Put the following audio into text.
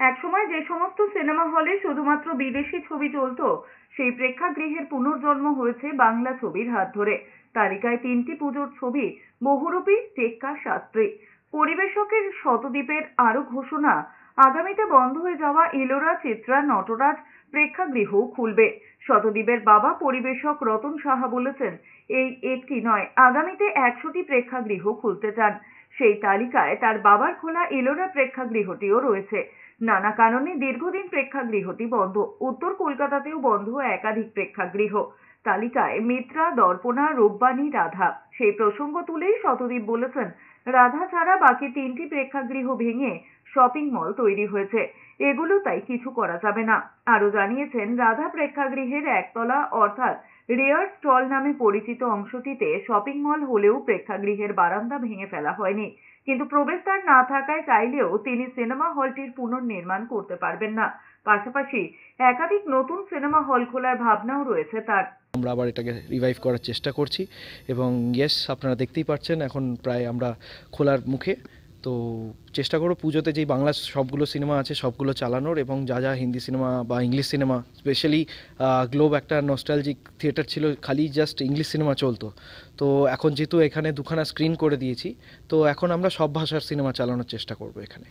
একসময় যে সমস্ত সিনেমা হলে শুধুমাত্র বিদেশি ছবি চলতো, সেই প্রেক্ষাগৃহের পুনর্জন্ম হয়েছে বাংলা ছবির হাত ধরে। তালিকায় 3টি পুজোর ছবি: বহুরূপী, টেক্কা, শাস্ত্রী। পরিবেশকের শতদ্বীপের আরো ঘোষণা, আগামীতে বন্ধ হয়ে যাওয়া ইলোরা, চিত্রা, নটরাজ প্রেক্ষাগৃহও খুলবে। শতদ্বীপের বাবা পরিবেশক রতন সাহা বলেছেন, এই একটি নয়, আগামীতে 100টি প্রেক্ষাগৃহ খুলতে চান। সেই তালিকায় তার বাবার খোলা ইলোরা প্রেক্ষাগৃহটিও রয়েছে। নানা কারণে দীর্ঘদিন প্রেক্ষাগৃহটি বন্ধ। উত্তর কলকাতাতেও বন্ধ একাধিক প্রেক্ষাগৃহ। তালিকায় মিত্রা, দর্পণা, রূপবাণী, রাধা। সেই প্রসঙ্গ তুলেই শতদ্বীপ বলেছেন, রাধা ছাড়া বাকি 3টি প্রেক্ষাগৃহ ভেঙে শপিং মল তৈরি হয়েছে, এগুলো তাই কিছু করা যাবে না। আরো জানিয়েছেন, রাধা প্রেক্ষাগৃহের একতলা অর্থাৎ রেয়ার স্টল নামে পরিচিত অংশটিতে শপিং মল হলেও প্রেক্ষাগৃহের বারান্দা ভেঙে ফেলা হয়নি। কিন্তু প্রবেশদ্বার না থাকায় চাইলেও তিনি সিনেমা হলটির পুনর্নির্মাণ করতে পারবেন না। পাশাপাশি একাধিক নতুন সিনেমা হল খোলার ভাবনাও রয়েছে তার। আমরা আবার এটাকে রিভাইভ করার চেষ্টা করছি এবং ইয়েস, আপনারা দেখতেই পাচ্ছেন এখন প্রায় আমরা খোলার মুখে। তো চেষ্টা করব পুজোতে যেই বাংলা সবগুলো সিনেমা আছে সবগুলো চালানোর, এবং যা যা হিন্দি সিনেমা বা ইংলিশ সিনেমা, স্পেশালি গ্লোব একটা নস্টালজিক থিয়েটার ছিল, খালি জাস্ট ইংলিশ সিনেমা চলতো। তো এখন যেহেতু এখানে দুখানা স্ক্রিন করে দিয়েছি, তো এখন আমরা সব ভাষার সিনেমা চালানোর চেষ্টা করব এখানে।